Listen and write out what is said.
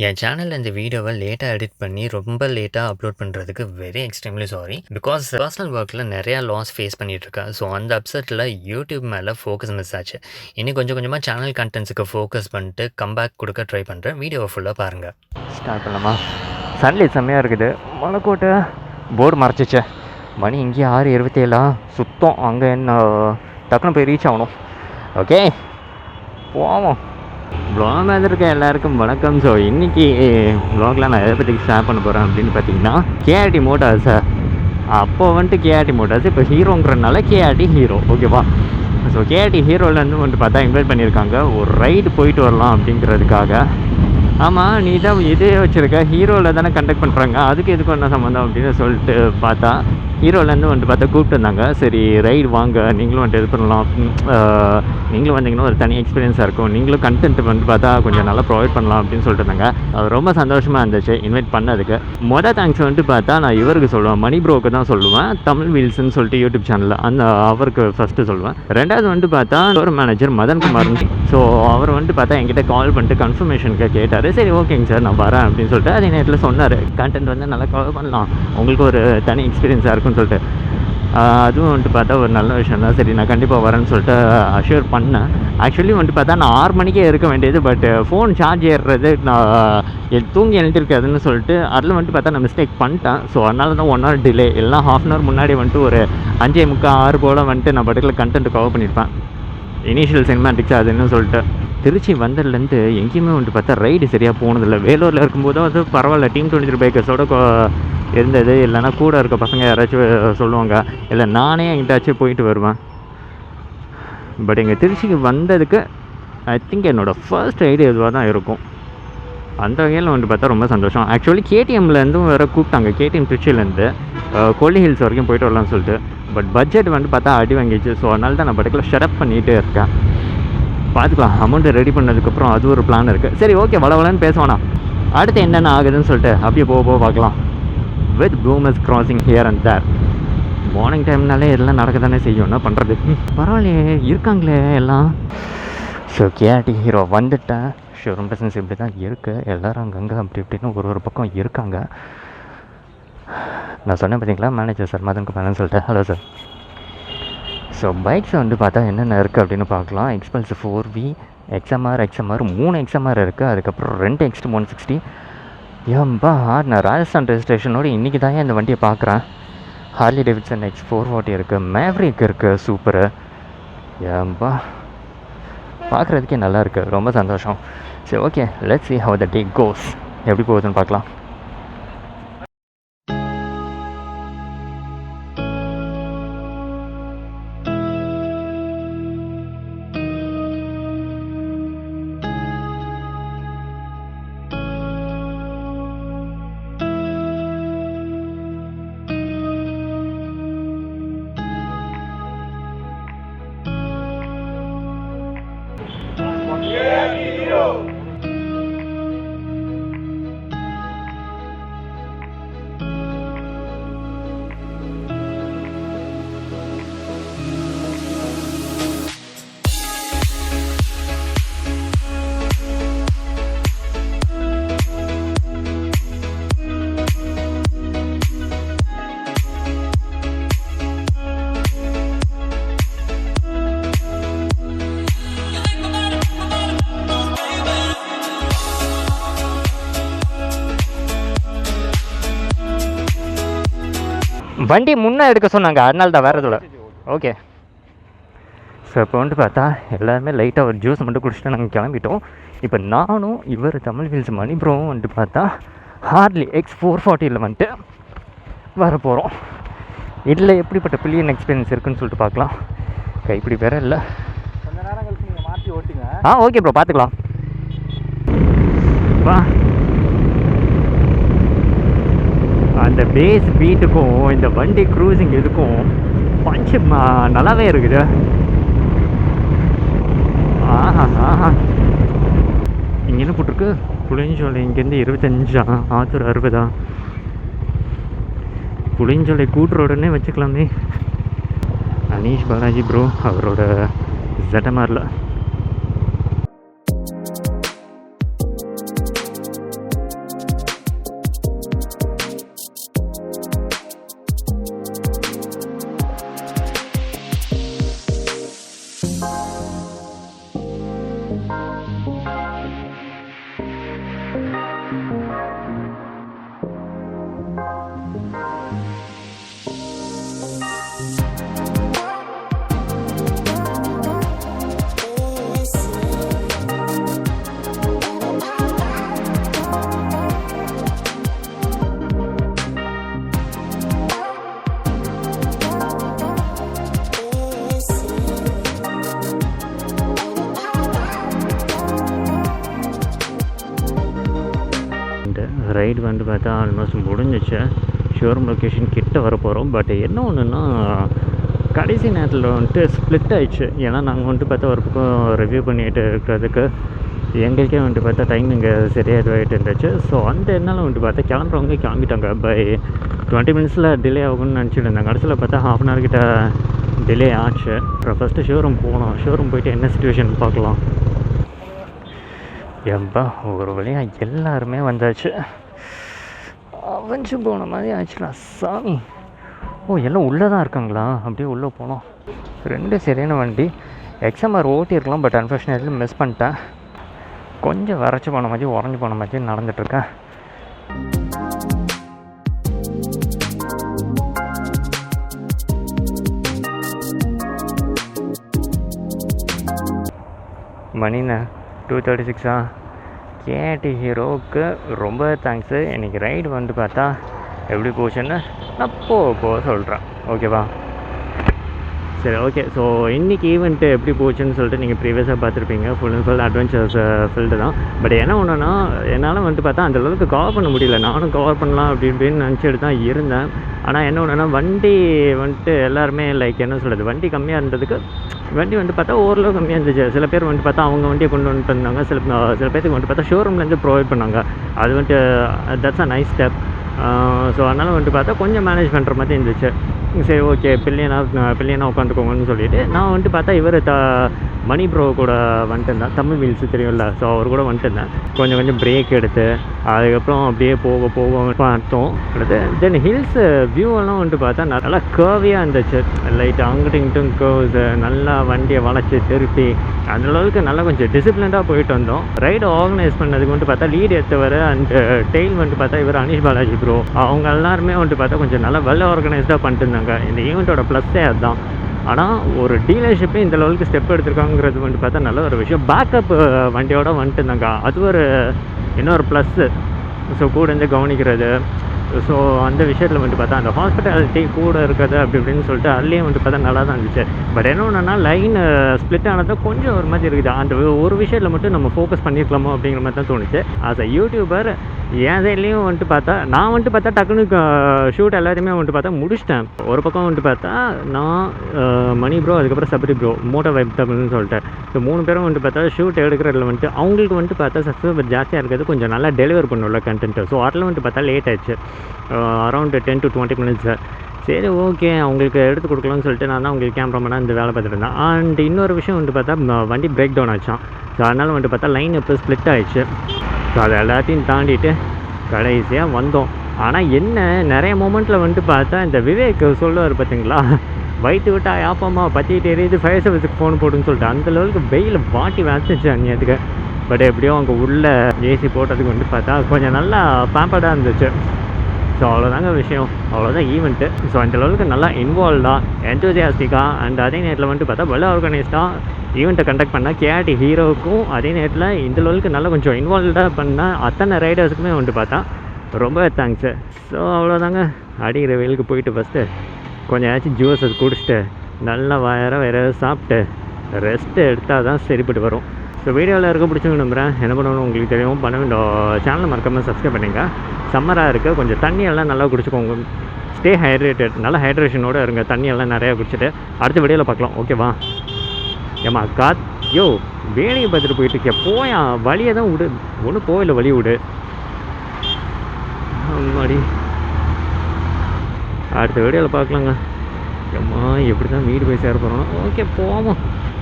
என் சேனல்ல இந்த வீடியோவை லேட்டா எடிட் பண்ணி, ரொம்ப லேட்டா அப்லோட் பண்றதுக்கு very extremely sorry. Because personal ஒர்க்ல நெறைய லாஸ் ஃபேஸ் பண்ணிட்டு இருக்கேன். ஸோ அந்த அப்செட்ல யூடியூப் மேல ஃபோக்கஸ் மிஸ் ஆச்சு. இனி கொஞ்சம் கொஞ்சமா சேனல் கன்டென்ட்ஸ்க்கு ஃபோக்கஸ் பண்ணிட்டு கம்பேக் குடுக்க ட்ரை பண்றேன். வீடியோவை ஃபுல்லா பாருங்க. ஸ்டார்ட் பண்ணலாமா? சன்லைட் செம்மையாக இருக்குது. மலைக்கோட்டை போர்டு மறைச்சிச்சே. மணி இங்கேயே 6:27 சுத்தம். அங்கே என்ன டக்குன்னு போய் ரீச் ஆகணும். ஓகே போவோம். வ்ளாக் மாதிரி இருக்க எல்லாருக்கும் வணக்கம். ஸோ இன்றைக்கி வ்ளாகில் நான் எதை பற்றி ஷேர் பண்ண போகிறேன் அப்படின்னு பார்த்தீங்கன்னா, கேஆர்டி மோட்டார்ஸ். அப்போ வந்துட்டு கேஆர்டி மோட்டார்ஸ், இப்போ ஹீரோங்கிறனால கேஆர்டி ஹீரோ. ஓகேவா? ஸோ கேஆர்டி ஹீரோலேருந்து வந்துட்டு பார்த்தா இன்வைட் பண்ணியிருக்காங்க ஒரு ரைடு போயிட்டு வரலாம் அப்படிங்கிறதுக்காக. ஆமாம், நீ தான் இதே வச்சுருக்க, ஹீரோவில் தானே கண்டக்ட் பண்ணுறாங்க, அதுக்கு எதுக்கும் என்ன சம்மந்தம் அப்படின்னு சொல்லிட்டு பார்த்தா ஹீரோலேருந்து வந்துட்டு பார்த்தா கூப்பிட்டு வந்தாங்க. சரி ரைடு வாங்க, நீங்களும் வந்துட்டு இது பண்ணலாம், நீங்களும் வந்தீங்கன்னா ஒரு தனி எக்ஸ்பீரியன்ஸாக இருக்கும், நீங்களும் கண்டென்ட் வந்துட்டு பார்த்தா கொஞ்சம் நல்லா ப்ரொவைட் பண்ணலாம் அப்படின்னு சொல்லிட்டு இருந்தாங்க. அது ரொம்ப சந்தோஷமாக இருந்துச்சு இன்வைட் பண்ணதுக்கு. தேங்க்ஸ் வந்துட்டு பார்த்தா நான் இவருக்கு சொல்லுவேன், மணி ப்ரோக்கு தான் சொல்லுவேன், தமிழ் வீல்ஸ்ன்னு சொல்லிட்டு யூடியூப் சேனலில் அந்த அவருக்கு ஃபஸ்ட்டு சொல்லுவேன். ரெண்டாவது வந்துட்டு பார்த்தா ஒரு மேனேஜர் மதன்குமார். ஸோ அவர் வந்துட்டு பார்த்தா என்கிட்ட கால் பண்ணிட்டு கன்ஃபர்மேஷனுக்கு கேட்டார். சரி ஓகேங்க சார் நான் வரேன் அப்படின்னு சொல்லிட்டு அதே நேரத்தில் சொன்னார், கண்டென்ட் வந்து நல்லா கவர் பண்ணலாம், உங்களுக்கு ஒரு தனி எக்ஸ்பீரியன்ஸாக இருக்குன்னு சொல்லிட்டு. அதுவும் வந்துட்டு பார்த்தா ஒரு நல்ல விஷயம் தான். சரி நான் கண்டிப்பாக வரேன்னு சொல்லிட்டு அஷ்யூர் பண்ணேன். ஆக்சுவலி வந்துட்டு பார்த்தா நான் 6 மணிக்கே இருக்க வேண்டியது, பட் ஃபோன் சார்ஜ் ஏறுறது நான் தூங்கி எழுந்திருக்காதுன்னு சொல்லிட்டு அதில் வந்துட்டு பார்த்தா நான் மிஸ்டேக் பண்ணிட்டேன். ஸோ அதனால தான் 1 hour டிலே. எல்லாம் ½ hour முன்னாடி வந்துட்டு ஒரு 5:45 6 போல் வந்துட்டு நான் பர்டிகுலர் கண்டென்ட் கவர் பண்ணியிருப்பேன். இனிஷியல் சினிமேட்டிக்ஸ் அதுன்னு சொல்லிட்டு திருச்சி வந்ததுலேருந்து எங்கேயுமே வந்துட்டு பார்த்தா ரைடு சரியாக போனதில்லை. வேலூரில் இருக்கும்போது வந்து பரவாயில்ல, டீம் 23 பைக்கர்ஸோட இருந்தது. இல்லைனா கூட இருக்க பசங்க யாராச்சும் சொல்லுவாங்க, இல்லை நானே எங்கிட்டாச்சும் போயிட்டு வருவேன். பட் எங்கள் திருச்சிக்கு வந்ததுக்கு ஐ திங்க் என்னோடய ஃபர்ஸ்ட் ரைடு இதுவாக தான் இருக்கும். அந்த வகையில் வந்துட்டு பார்த்தா ரொம்ப சந்தோஷம். ஆக்சுவலி கேடிஎம்லேருந்தும் வேறு கூப்பிட்டாங்க, கேடிஎம் திருச்சியிலேருந்து கொல்லி ஹில்ஸ் வரைக்கும் போயிட்டு வரலாம்னு சொல்லிட்டு. பட் பட்ஜெட் வந்துட்டு பார்த்தா அடி வாங்கிச்சு. ஸோ அதனால தான் நான் பர்டிகுலர் ஷெரப் பண்ணிகிட்டே இருக்கேன். பார்த்துக்கலாம், அமௌண்ட்டு ரெடி பண்ணதுக்கப்புறம் அது ஒரு பிளான் இருக்குது. சரி ஓகே, வளவலன்னு பேசுவானா, அடுத்து என்னென்ன ஆகுதுன்னு சொல்லிட்டு அப்படியே போக பார்க்கலாம். With boomers crossing here and there. Morning டைம்னாலே எல்லாம் நடக்க தானே செய்யும், என்ன பண்ணுறது. பரவாயில்லையே இருக்காங்களே எல்லாம். ஸோ கேஆர்டி ஹீரோ வந்துட்டேன். ஷோரூம் பிஸ்னஸ் இப்படி தான் இருக்குது. எல்லோரும் அங்கங்கே அப்படி இப்படின்னு ஒரு பக்கம் இருக்காங்க. நான் சொன்னேன் பார்த்தீங்களா, மேனேஜர் சார் மதன்குமார்னு சொல்லிட்டு. Hello sir. ஸோ பைக்ஸ் வந்து பார்த்தா என்னென்ன இருக்குது அப்படின்னு பார்க்கலாம். எக்ஸ்பல்ஸ் 4V, XMR 3 XMR இருக்குது. அதுக்கப்புறம் 2 XT 160. ஏம்பா நான் ராஜஸ்தான் ரெஜிஸ்ட்ரேஷனோடு இன்றைக்கி தான் இந்த வண்டியை பார்க்குறேன். ஹார்லி டேவிட்சன் X440 இருக்குது, மேவ்ரிக் இருக்குது, சூப்பரு. ஏம்பா பார்க்குறதுக்கே நல்லா இருக்குது, ரொம்ப சந்தோஷம். சரி okay, let's see how the day goes. எப்படி போகுதுன்னு பார்க்கலாம். வண்டி முன்னே எடுக்க சொன்னாங்க, அதனால தான் வேறு இதில். ஓகே. ஸோ இப்போ வந்துட்டு பார்த்தா எல்லாருமே லைட்டாக ஒரு ஜூஸ் மட்டும் குடிச்சிட்டு நாங்கள் கிளம்பிட்டோம். இப்போ நானும் இவர் தமிழ் வீல்ஸ் மணி ப்ரோவும் வந்துட்டு பார்த்தா ஹார்லி X440 வந்துட்டு வர போகிறோம். இதில் எப்படிப்பட்ட பில்லியன் எக்ஸ்பீரியன்ஸ் இருக்குதுன்னு சொல்லிட்டு பார்க்கலாம். கைப்பிடி வேற இல்லை. கொஞ்ச நேரம் கழிச்சு நீங்கள் மாற்றி ஓட்டுங்க. ஓகே ப்ரோ, பார்த்துக்கலாம். வா, அந்த பேஸ் பீட்டுக்கும் இந்த வண்டி க்ரூசிங் இதுக்கும் பஞ்சு நல்லாவே இருக்குது. இங்கே என்ன போட்டிருக்கு, புளியஞ்சோலை இங்கேருந்து 25, ஆத்தூர் 60. புளியஞ்சோலை கூட்டுறோடனே வச்சுக்கலாமே. அனீஷ் பாலாஜி ப்ரோ அவரோட ZMRல ரைடு வந்து பார்த்தா ஆல்மோஸ்ட் முடிஞ்சிச்சு. ஷோரூம் லொக்கேஷன் கிட்ட வர போகிறோம். பட் என்ன ஒன்றுன்னா கடைசி நேரத்தில் வந்துட்டு ஸ்ப்ளிட் ஆயிடுச்சு. ஏன்னா நாங்கள் வந்துட்டு பார்த்தா ஒரு பக்கம் ரிவ்யூ பண்ணிகிட்டு இருக்கிறதுக்கு எங்களுக்கே வந்துட்டு பார்த்தா டைமிங் சரியாக இதுவாகிட்டு இருந்துச்சு. ஸோ அந்த என்னால் வந்துட்டு பார்த்தா கிளம்புறவங்க கிளம்பிட்டாங்க. பை 20 மினிட்ஸில் டிலே ஆகும்னு நினச்சிட்டு இருந்தேன். கடைசியில் பார்த்தா ½ அன் ஹவர் கிட்ட டிலே ஆச்சு. அப்புறம் ஃபஸ்ட்டு ஷோரூம் போனோம். ஷோரூம் போயிட்டு என்ன சிச்சுவேஷன் பார்க்கலாம். ஏன்பா ஒரு வழியாக எல்லாருமே வந்தாச்சு. அவஞ்சு போன மாதிரி ஆச்சுடா சாமி. ஓ எல்லாம் உள்ளே தான் இருக்காங்களா? அப்படியே உள்ளே போனோம். 2 சரியான வண்டி. எக்ஸ்எம்ஆர் ஓட்டியிருக்கலாம். பட் அன்ஃபார்ச்சுனேட்லி மிஸ் பண்ணிட்டேன். கொஞ்சம் வறட்சி போன மாதிரி உடஞ்சி போன மாதிரி நடந்துகிட்ருக்கேன். மணிண்ணா 2:36 கேடி ஹீரோவுக்கு ரொம்ப தேங்க்ஸு. இன்றைக்கி ரைடு வந்து பார்த்தா எப்படி போச்சுன்னு நான் போக சொல்கிறேன். ஓகேவா? சரி ஓகே. ஸோ இன்றைக்கி ஈவெண்ட்டு எப்படி போச்சுன்னு சொல்லிட்டு நீங்கள் ப்ரீவியஸாக பார்த்துருப்பீங்க. Full and full adventures field தான். பட் என்ன ஒன்றுனா என்னால் வந்துட்டு பார்த்தா அந்தளவுக்கு கவர் பண்ண முடியல. நானும் கவர் பண்ணலாம் அப்படின்னு நினச்சிட்டு தான் இருந்தேன். ஆனால் என்ன ஒன்றுனா வண்டி வந்துட்டு எல்லாருமே லைக் என்ன சொல்கிறது, வண்டி கம்மியாக இருந்ததுக்கு வண்டி வந்துட்டு பார்த்தா ஓரளவு கம்மியாக இருந்துச்சு. சில பேர் வந்துட்டு பார்த்தா அவங்க வண்டியை கொண்டு வந்துட்டு இருந்தாங்க. சில பேருக்கு வந்துட்டு பார்த்தா ஷோரூம்லேருந்து ப்ரொவைட் பண்ணாங்க. அது வந்துட்டு that's a nice step. So அதனால் வந்துட்டு பார்த்தா கொஞ்சம் மேனேஜ் பண்ணுற மாதிரி இருந்துச்சு. சரி ஓகே பில்லியனாக உட்காந்துக்கோங்கன்னு சொல்லிவிட்டு நான் வந்துட்டு பார்த்தா இவர் மணி ப்ரோ கூட வந்துட்டு இருந்தேன். தமிழ் வீல்ஸு தெரியும்ல. ஸோ அவர் கூட வந்துட்டு இருந்தேன். கொஞ்சம் பிரேக் எடுத்து அதுக்கப்புறம் அப்படியே போக பார்த்தோம். அடுத்து தென் ஹில்ஸு வியூவெல்லாம் வந்துட்டு பார்த்தா நல்லா கர்வியாக இருந்துச்சு. லைட் அங்கிட்டும் இங்கிட்டும் கர்வ்ஸு நல்லா வண்டியை வளைச்சி திருப்பி அந்தளவுக்கு நல்லா கொஞ்சம் டிசிப்ளின்டாக போயிட்டு வந்தோம். ரைடு ஆர்கனைஸ் பண்ணதுக்கு வந்துட்டு பார்த்தா லீட் எடுத்தவர் அண்ட் டெய்ல் வந்துட்டு பார்த்தா இவர் அனீஷ் பாலாஜி ப்ரோ அவங்க எல்லாருமே வந்துட்டு பார்த்தா கொஞ்சம் நல்லா வெல் ஆர்கனைஸ்டாக பண்ணிட்டு இருந்தாங்க. இந்த ஈவெண்ட்டோட ப்ளஸ்ஸே அதுதான். ஆனால் ஒரு டீலர்ஷிப்பே இந்த லெவலுக்கு ஸ்டெப் எடுத்திருக்காங்கிறது வந்துட்டு பார்த்தா நல்ல ஒரு விஷயம். பேக்கப் வண்டியோட வந்துட்டு இருந்தாங்க. அது ஒரு இன்னொரு ப்ளஸ்ஸு. ஸோ கூட இருந்து கவனிக்கிறது. ஸோ அந்த விஷயத்தில் வந்துட்டு பார்த்தா அந்த ஹாஸ்பிட்டாலிட்டி கூட இருக்கிறது அப்படி இப்படின்னு சொல்லிட்டு அதுலேயும் வந்துட்டு பார்த்தா நல்லா தான் இருந்துச்சு. பட் என்ன ஒன்றுனா லைன் ஸ்ப்ளிட் ஆனது கொஞ்சம் ஒரு மாதிரி இருக்குது. அந்த ஒரு விஷயத்தில் மட்டும் நம்ம ஃபோக்கஸ் பண்ணியிருக்கலாமோ அப்படிங்கிற மாதிரி தான் தோணுச்சு. ஆஸ் அ யூடியூபர் என் சைட்லேயும் வந்துட்டு பார்த்தா நான் வந்துட்டு பார்த்தா டக்குனு ஷூட் எல்லாத்தையுமே வந்துட்டு பார்த்தா முடிச்சிட்டேன். ஒரு பக்கம் வந்துட்டு பார்த்தா நான் மணி ப்ரோ அதுக்கப்புறம் சபரி ப்ரோ மோட்டோ வைப் தமிழ்னு சொல்லிட்டு ஸோ 3 பேரும் வந்துட்டு பார்த்தா ஷூட் எடுக்கிறதுல வந்துட்டு அவங்களுக்கு வந்துட்டு பார்த்தா சப்ஸ்கிரைபர் ஜாஸ்தியாக இருக்கிறது கொஞ்சம் நல்லா டெலிவர் பண்ணுள்ள கண்டென்ட்டு. ஸோ அதில் வந்துட்டு பார்த்தா லேட் ஆயிடுச்சு. Around 10 to 20 minutes. சரி ஓகே அவங்களுக்கு எடுத்து கொடுக்கலாம்னு சொல்லிட்டு நான் தான் உங்களுக்கு கேமராமேனாக இந்த வேலை பார்த்துட்டு இருந்தேன். அண்ட் இன்னொரு விஷயம் வந்துட்டு பார்த்தா வண்டி பிரேக் டவுன் ஆச்சான். ஸோ அதனால் வந்துட்டு பார்த்தா லைன் இப்போ ஸ்ப்ளிட் ஆகிடுச்சு. ஸோ அதை எல்லாத்தையும் தாண்டிட்டு கடைசியாக வந்தோம். ஆனால் என்ன நிறைய மூமெண்ட்டில் வந்துட்டு பார்த்தா இந்த விவேக் சொல்லுவார் பார்த்தீங்களா, வயிற்று விட்டா யாப்பம்மா பற்றிட்டு எரியுது ஃபயர் சர்வீஸுக்கு ஃபோன் போட்டுன்னு சொல்லிட்டு அந்த லெவலுக்கு வெயில் வாட்டி வந்துச்சு அந்நியத்துக்கு. பட் எப்படியோ அங்கே உள்ள ஏசி போட்டதுக்கு வந்துட்டு பார்த்தா கொஞ்சம் நல்லா பேம்பர்டாக இருந்துச்சு. ஸோ அவ்வளோதாங்க விஷயம். அவ்வளோதான் ஈவெண்ட்டு. ஸோ அந்த லெவலுக்கு நல்லா இன்வால்வ்டாக என்தூசியாஸ்டிக்காக அண்ட் அதே நேரத்தில் வந்துட்டு பார்த்தா வெல் ஆர்கனைஸ்டாக ஈவெண்ட்டை கண்டக்ட் பண்ணால் கேடி ஹீரோவுக்கும் அதே நேரத்தில் இந்த லெவலுக்கு நல்லா கொஞ்சம் இன்வால்வ்டாக பண்ணால் அத்தனை ரைடர்ஸுக்குமே வந்துட்டு பார்த்தா ரொம்ப தேங்க்ஸு. ஸோ அவ்வளோதாங்க. அடிக்கிற வெயிலுக்கு போயிட்டு ஃபஸ்ட்டு கொஞ்சம் ஏதாச்சும் ஜூஸை குடிச்சிட்டு நல்லா வேறு ஏதாவது சாப்பிட்டு ரெஸ்ட்டு எடுத்தால் தான் சரிப்பட்டு வரும். ஸோ வீடியோவில் இருக்க பிடிச்சவங்க நம்புகிறேன். என்ன பண்ணணும் உங்களுக்கு தெரியும். பண்ண வேண்டிய சேனலை மறக்காமல் சப்ஸ்கிரைப் பண்ணிங்க. சம்மராக இருக்குது கொஞ்சம் தண்ணியெல்லாம் நல்லா குடிச்சிக்கோங்க. Stay hydrated. நல்லா ஹைட்ரேஷனோடு இருங்க. தண்ணியெல்லாம் நிறையா குடிச்சிட்டு அடுத்த வீடியோவில் பார்க்கலாம். ஓகேவா? ஏம்மா யோ வேலையை பார்த்துட்டு போயிட்டுருக்கே போயா வழியை தான் விடு. ஒன்றும் போகல வழி விடு. அம்மாடி அடுத்த வீடியோவில் பார்க்கலாங்க. ஏம்மா எப்படி தான் வீடு போய் சேர போகிறோம். ஓகே போவோம்.